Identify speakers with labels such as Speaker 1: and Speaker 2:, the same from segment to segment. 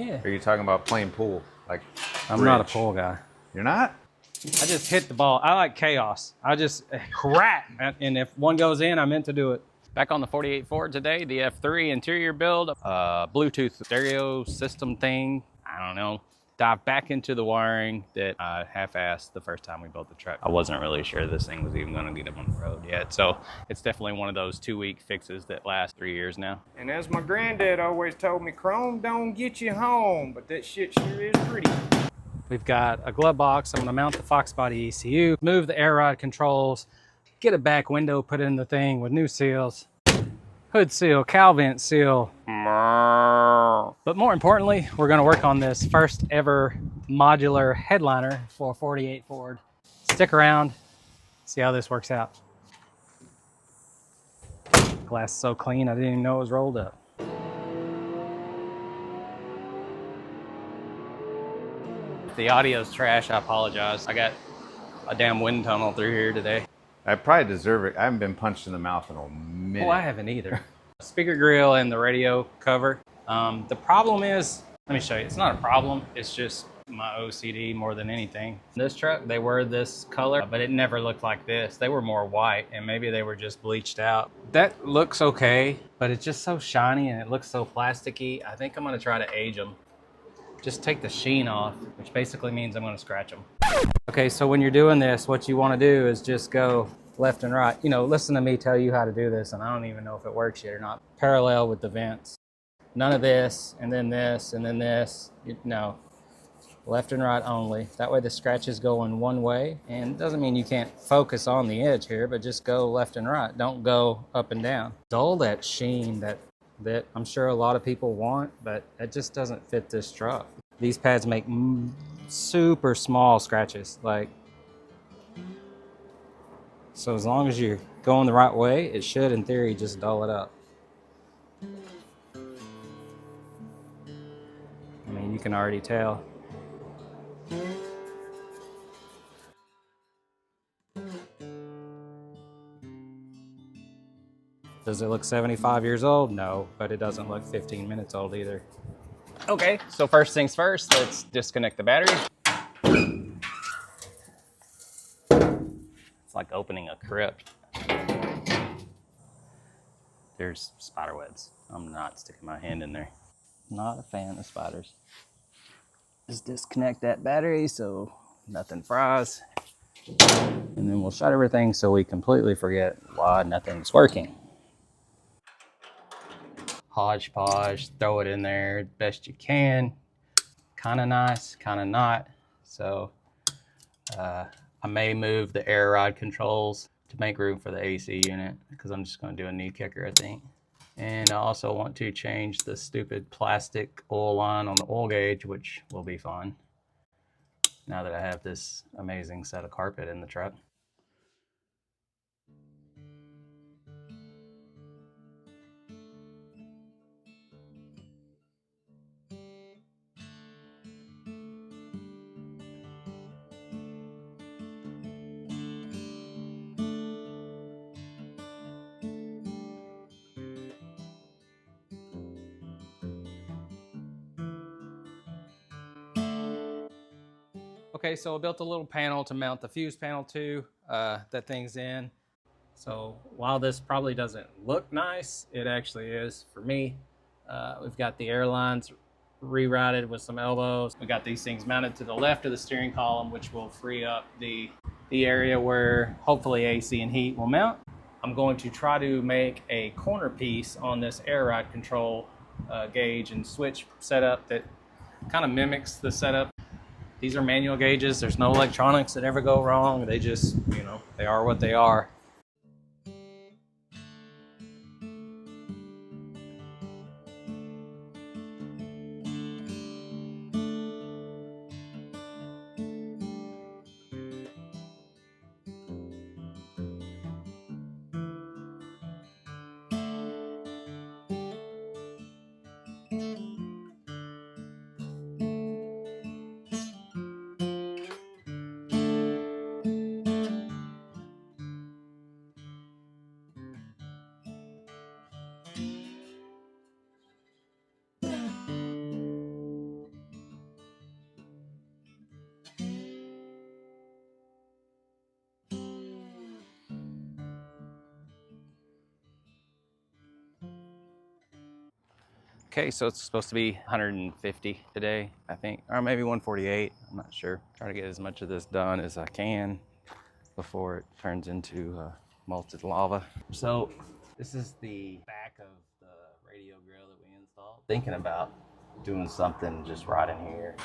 Speaker 1: Yeah.
Speaker 2: Or are you talking about playing pool? Like,
Speaker 1: I'm not a pool guy.
Speaker 2: You're not?
Speaker 1: I just hit the ball. I like chaos. I just crap. And if one goes in, I meant to do it. Back on the 48 Ford today, the F3 interior build, Bluetooth stereo system thing. I don't know. Dive back into the wiring that I half-assed the first time we built the truck. I wasn't really sure this thing was even gonna get up on the road yet. So it's definitely one of those 2-week fixes that last 3 years now.
Speaker 3: And as my granddad always told me, chrome don't get you home, but that shit sure is pretty.
Speaker 1: We've got a glove box. I'm gonna mount the Fox Body ECU, move the air rod controls, get a back window put in the thing with new seals, hood seal, cowl vent seal. But more importantly, we're gonna work on this first ever modular headliner for 48 Ford. Stick around, see how this works out. Glass is so clean, I didn't even know it was rolled up. If the audio's trash, I apologize. I got a damn wind tunnel through here today.
Speaker 2: I probably deserve it. I haven't been punched in the mouth in a minute.
Speaker 1: Oh, I haven't either. Speaker grill and the radio cover. The problem is, let me show you. It's not a problem. It's just my OCD more than anything. This truck, they were this color, but it never looked like this. They were more white, and maybe they were just bleached out. That looks okay, but it's just so shiny and it looks so plasticky. I think I'm gonna try to age them. Just take the sheen off, which basically means I'm gonna scratch them. Okay, so when you're doing this, what you wanna do is just go left and right. You know, listen to me tell you how to do this, and I don't even know if it works yet or not. Parallel with the vents. None of this, and then this, and then this. No, left and right only. That way the scratches go in one way, and it doesn't mean you can't focus on the edge here, but just go left and right. Don't go up and down. Dull that sheen that I'm sure a lot of people want, but it just doesn't fit this truck. These pads make super small scratches, like, so as long as you're going the right way, it should, in theory, just dull it up. I mean, you can already tell. Does it look 75 years old? No, but it doesn't look 15 minutes old either. Okay, so first things first, let's disconnect the battery. It's like opening a crypt. There's spider webs. I'm not sticking my hand in there. Not a fan of spiders. Just disconnect that battery so nothing fries. And then we'll shut everything so we completely forget why nothing's working. Hodgepodge, throw it in there best you can. Kind of nice, kind of not. So I may move the air rod controls to make room for the AC unit, because I'm just going to do a knee kicker, I think. And I also want to change the stupid plastic oil line on the oil gauge, which will be fun now that I have this amazing set of carpet in the truck. Okay, so I built a little panel to mount the fuse panel to. That thing's in. So while this probably doesn't look nice, it actually is for me. We've got the air lines rerouted with some elbows. We got these things mounted to the left of the steering column, which will free up the area where hopefully AC and heat will mount. I'm going to try to make a corner piece on this air rod control gauge and switch setup that kind of mimics the setup. These are manual gauges. There's no electronics that ever go wrong. They just, you know, they are what they are. Okay, so it's supposed to be 150 today, I think, or maybe 148. I'm not sure. Try to get as much of this done as I can before it turns into molten lava. So this is the back of the radio grill that we installed. Thinking about doing something just right in here.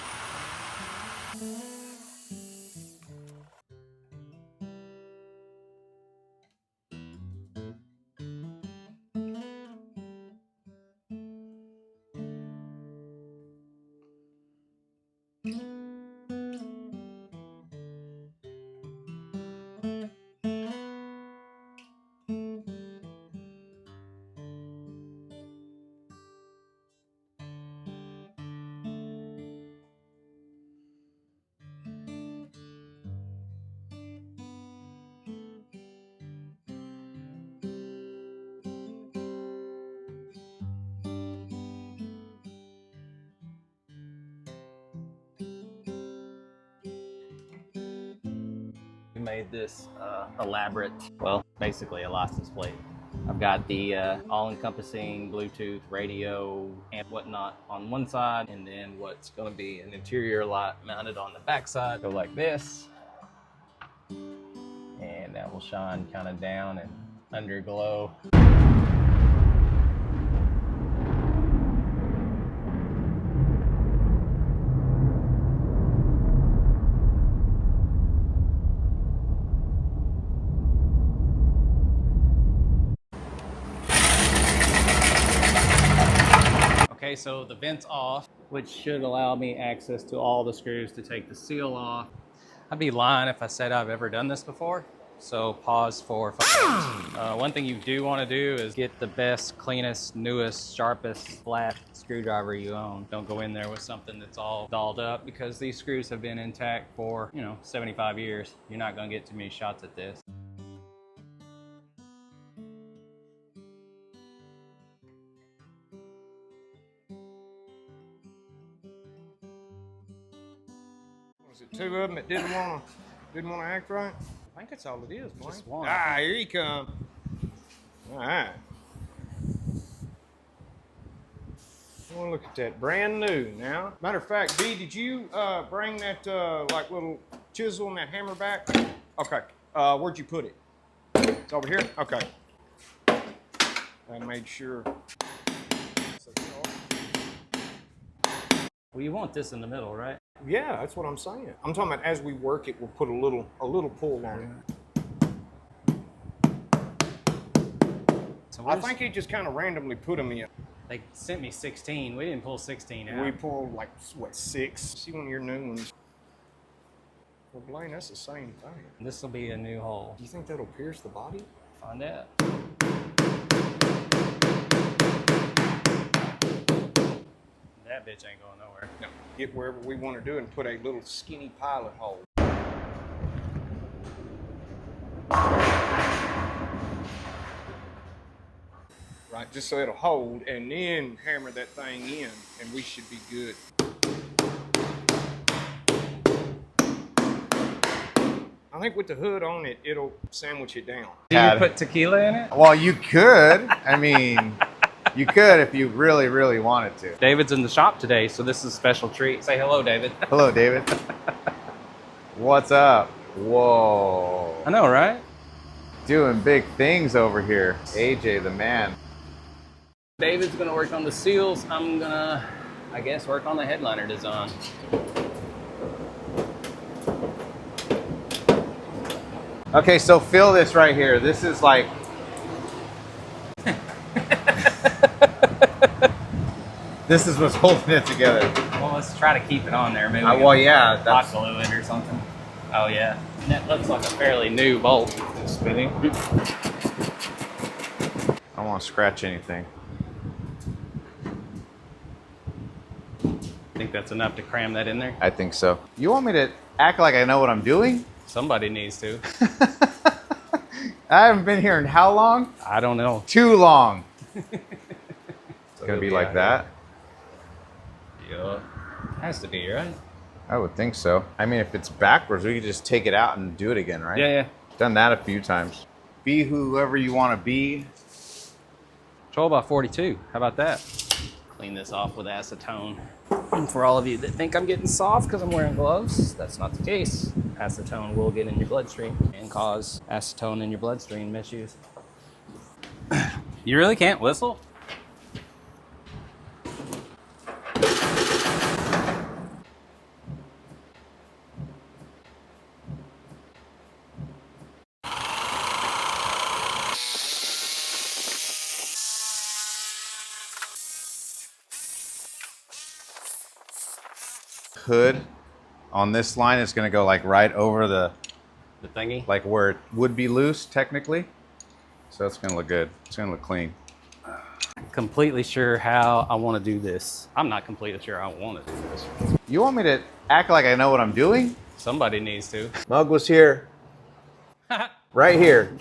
Speaker 1: We made this elaborate, well, basically a license plate. I've got the all-encompassing Bluetooth radio and whatnot on one side, and then what's going to be an interior light mounted on the back side. Go like this, and that will shine kind of down and underglow. Okay, so the vent's off, which should allow me access to all the screws to take the seal off. I'd be lying if I said I've ever done this before, so pause for 5 minutes. One thing you do want to do is get the best, cleanest, newest, sharpest, flat screwdriver you own. Don't go in there with something that's all dolled up, because these screws have been intact for, 75 years. You're not going to get too many shots at this.
Speaker 3: Was it 2 of them that didn't want to act right? I think that's all it is, Blaine.
Speaker 1: Just one.
Speaker 3: Ah, here you come. All right. I want to look at that, brand new now. Matter of fact, B, did you bring that like little chisel and that hammer back? Okay. Where'd you put it? It's over here. Okay. I made sure.
Speaker 1: Well, you want this in the middle, right?
Speaker 3: Yeah, that's what I'm saying. I'm talking about as we work it, we'll put a little pull on it.
Speaker 1: So
Speaker 3: I think he just kind of randomly put them in.
Speaker 1: they sent me 16. We didn't pull 16 out.
Speaker 3: We pulled like, what, 6? See one of your new ones. Well, Blaine, that's the same thing.
Speaker 1: This will be a new hole.
Speaker 3: Do you think that'll pierce the body?
Speaker 1: Find out. That bitch ain't going nowhere.
Speaker 3: No. Get wherever we want to do and put a little skinny pilot hole. Right, just so it'll hold, and then hammer that thing in, and we should be good. I think with the hood on it, it'll sandwich it down.
Speaker 1: Do you put tequila in it?
Speaker 2: Well, you could. I mean, you could if you really, really wanted to.
Speaker 1: David's in the shop today, so this is a special treat. Say hello, David.
Speaker 2: Hello, David. What's up? Whoa.
Speaker 1: I know, right?
Speaker 2: Doing big things over here. AJ, the man.
Speaker 1: David's gonna work on the seals. I'm gonna, I guess, work on the headliner design.
Speaker 2: Okay, so feel this right here. This is like... This is what's holding it together.
Speaker 1: Well, let's try to keep it on there. Maybe
Speaker 2: Well, yeah.
Speaker 1: hot glue it or something. Oh yeah, and that looks like a fairly new bolt. It's spinning.
Speaker 2: I don't want to scratch anything.
Speaker 1: Think that's enough to cram that in there?
Speaker 2: I think so. You want me to act like I know what I'm doing?
Speaker 1: Somebody needs to.
Speaker 2: I haven't been here in how long?
Speaker 1: I don't know.
Speaker 2: Too long. It's
Speaker 1: So
Speaker 2: gonna be
Speaker 1: he'll
Speaker 2: like
Speaker 1: out
Speaker 2: that?
Speaker 1: here. Yeah. Has to be, right?
Speaker 2: I would think so. I mean, if it's backwards, we could just take it out and do it again, right?
Speaker 1: Yeah, yeah.
Speaker 2: Done that a few times. Be whoever you want to be.
Speaker 1: 12 by 42. How about that? clean this off with acetone. And for all of you that think I'm getting soft because I'm wearing gloves, that's not the case. Acetone will get in your bloodstream and cause acetone in your bloodstream misuse. You really can't whistle?
Speaker 2: Hood on this line is going to go like right over the
Speaker 1: thingy?
Speaker 2: like where it would be loose technically. So it's going to look good. It's going to look clean.
Speaker 1: Completely sure how I want to do this. I'm not completely sure I want to do this.
Speaker 2: You want me to act like I know what I'm doing?
Speaker 1: Somebody needs to.
Speaker 2: Mugg was here. Right here.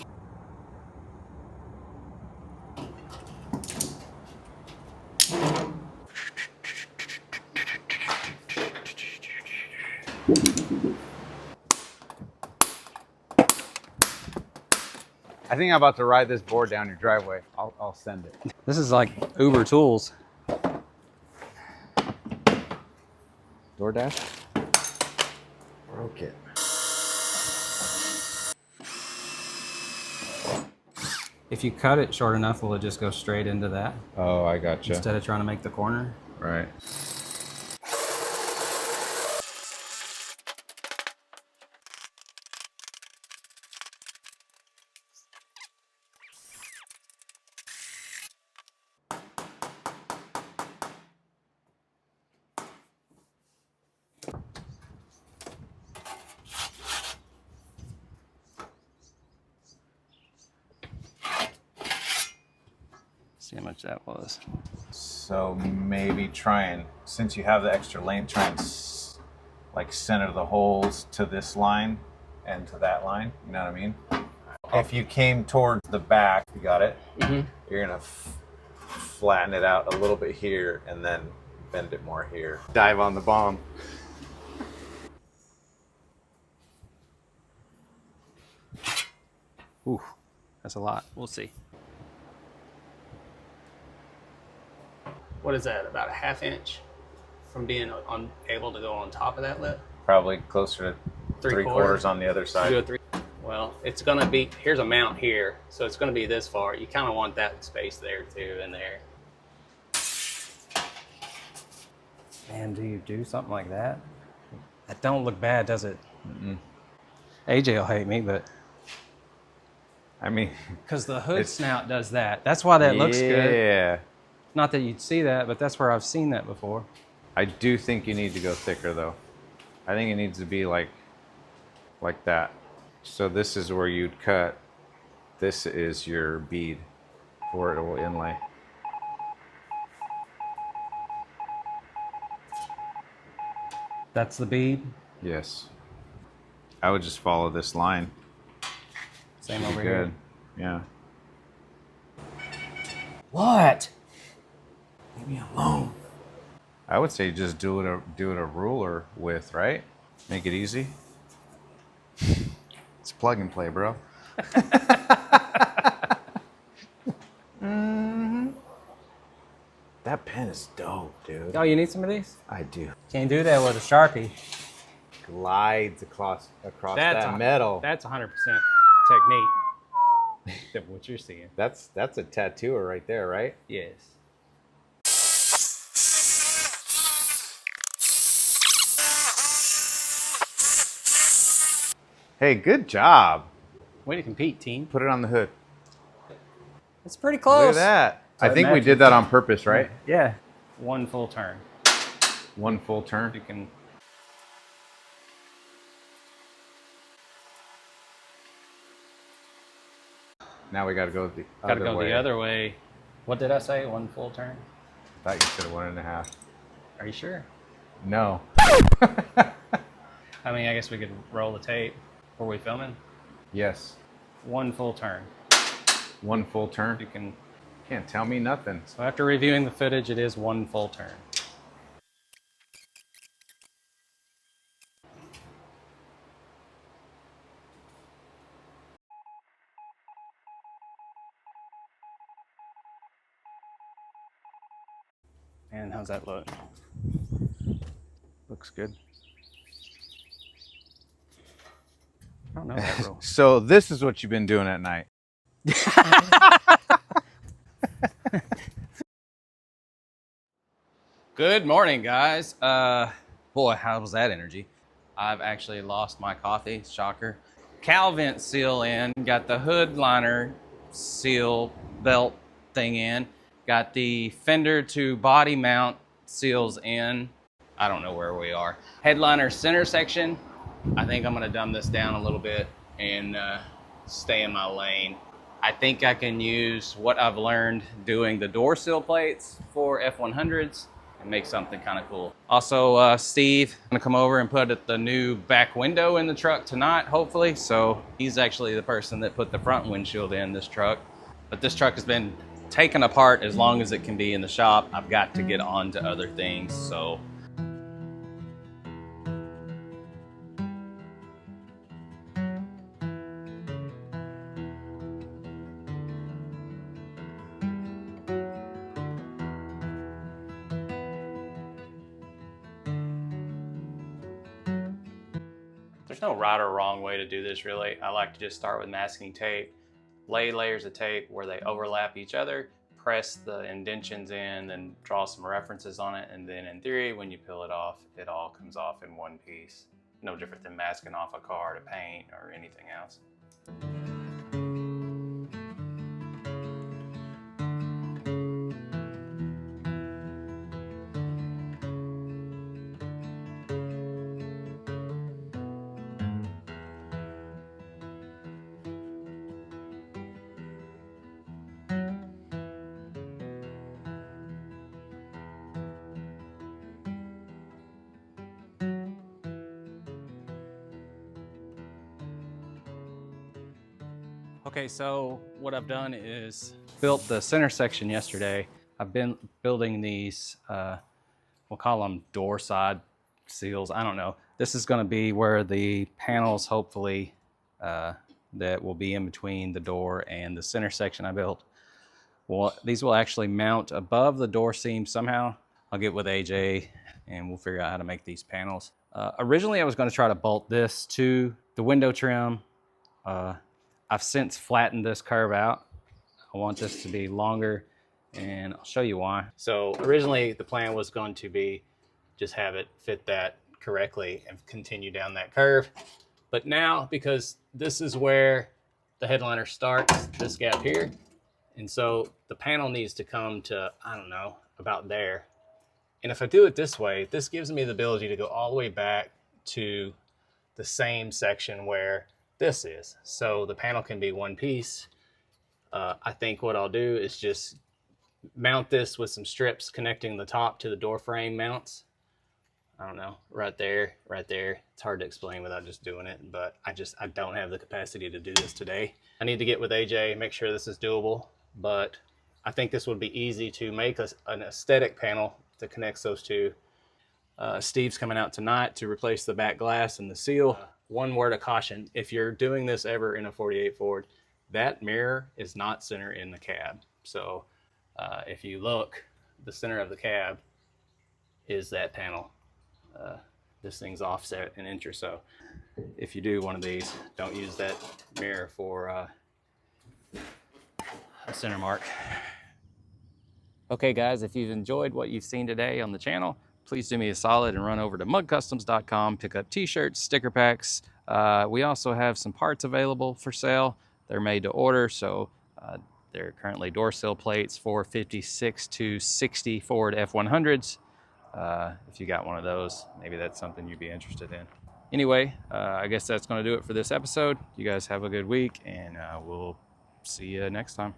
Speaker 2: I think I'm about to ride this board down your driveway. I'll send it.
Speaker 1: This is like Uber tools.
Speaker 2: DoorDash? Broke it.
Speaker 1: If you cut it short enough, will it just go straight into that?
Speaker 2: Oh, I gotcha.
Speaker 1: Instead of trying to make the corner?
Speaker 2: Right.
Speaker 1: See how much that was.
Speaker 2: So maybe try and, since you have the extra length, try and like center the holes to this line and to that line. You know what I mean? If you came towards the back, you got it? Mm-hmm. You're going to flatten it out a little bit here and then bend it more here. Dive on the bomb.
Speaker 1: Ooh, that's a lot. We'll see. What is that, about a ½ inch from being able to go on top of that lip?
Speaker 2: Probably closer to three quarters on the other
Speaker 1: You
Speaker 2: side.
Speaker 1: do a three. Well, it's gonna be, here's a mount here, so it's gonna be this far. You kind of want that space there too, in there. Man, do you do something like that? That don't look bad, does it?
Speaker 2: Mm-mm.
Speaker 1: AJ will hate me, but.
Speaker 2: I mean,
Speaker 1: Because the hood snout does that. That's why that looks good.
Speaker 2: Yeah.
Speaker 1: Not that you'd see that, but that's where I've seen that before.
Speaker 2: I do think you need to go thicker though. I think it needs to be like that. So this is where you'd cut. This is your bead where it will inlay.
Speaker 1: That's the bead.
Speaker 2: Yes. I would just follow this line.
Speaker 1: Same
Speaker 2: Should be
Speaker 1: over
Speaker 2: good.
Speaker 1: here.
Speaker 2: Yeah.
Speaker 1: What? Leave me alone.
Speaker 2: I would say just do it a ruler width, right? Make it easy. It's plug and play, bro. Mm-hmm. That pen is dope, dude.
Speaker 1: Oh, you need some of these?
Speaker 2: I do.
Speaker 1: Can't do that with a Sharpie.
Speaker 2: Glides across that metal.
Speaker 1: That's 100% technique. Except what you're seeing.
Speaker 2: That's a tattooer right there, right?
Speaker 1: Yes.
Speaker 2: Hey, good job.
Speaker 1: Way to compete, team.
Speaker 2: Put it on the hood.
Speaker 1: It's pretty close.
Speaker 2: Look at that.
Speaker 1: So
Speaker 2: I think we did that on purpose, right?
Speaker 1: Yeah. One full turn.
Speaker 2: One full turn.
Speaker 1: You can.
Speaker 2: Now we got to go the
Speaker 1: Gotta
Speaker 2: other
Speaker 1: go
Speaker 2: way.
Speaker 1: the other way. What did I say? One full turn?
Speaker 2: I thought you said 1.5.
Speaker 1: Are you sure?
Speaker 2: No.
Speaker 1: I mean, I guess we could roll the tape. Were we filming?
Speaker 2: Yes.
Speaker 1: One full turn.
Speaker 2: One full turn.
Speaker 1: You can.
Speaker 2: Can't tell me nothing.
Speaker 1: So after reviewing the footage, it is one full turn. And how's that look? Looks good. I don't know that rule.
Speaker 2: So this is what you've been doing at night.
Speaker 1: Good morning, guys. Boy, how was that energy? I've actually lost my coffee, shocker. Cowl vent seal in, got the hood liner seal belt thing in, got the fender-to-body mount seals in. I don't know where we are. Headliner center section. I think I'm gonna dumb this down a little bit and stay in my lane. I think I can use what I've learned doing the door sill plates for F100s and make something kind of cool. Also, Steve gonna come over and put the new back window in the truck tonight, hopefully. So he's actually the person that put the front windshield in this truck. But this truck has been taken apart as long as it can be in the shop. I've got to get on to other things, so. There's no right or wrong way to do this, really. I like to just start with masking tape, lay layers of tape where they overlap each other, press the indentions in, then draw some references on it, and then in theory, when you peel it off, it all comes off in one piece. No different than masking off a car to paint or anything else. Okay, so what I've done is built the center section yesterday. I've been building these, we'll call them door side seals. I don't know. This is going to be where the panels, hopefully, that will be in between the door and the center section I built. Well, these will actually mount above the door seam somehow. I'll get with AJ and we'll figure out how to make these panels. Originally, I was going to try to bolt this to the window trim. I've since flattened this curve out. I want this to be longer, and I'll show you why. So originally the plan was going to be just have it fit that correctly and continue down that curve. But now, because this is where the headliner starts, this gap here, and so the panel needs to come to, I don't know, about there. And if I do it this way, this gives me the ability to go all the way back to the same section where this is. So the panel can be one piece. I think what I'll do is just mount this with some strips connecting the top to the door frame mounts. I don't know, right there, right there. It's hard to explain without just doing it, but I don't have the capacity to do this today. I need to get with AJ, make sure this is doable, but I think this would be easy to make an aesthetic panel that connects those two. Steve's coming out tonight to replace the back glass and the seal. One word of caution, if you're doing this ever in a 48 Ford, that mirror is not center in the cab. So if you look, the center of the cab is that panel. This thing's offset an inch or so. If you do one of these, don't use that mirror for a center mark. Okay guys, if you've enjoyed what you've seen today on the channel, please do me a solid and run over to muggcustoms.com, pick up t-shirts, sticker packs. We also have some parts available for sale. They're made to order, so they're currently door sill plates for 56 to 60 Ford F100s. If you got one of those, maybe that's something you'd be interested in. Anyway, I guess that's going to do it for this episode. You guys have a good week, and we'll see you next time.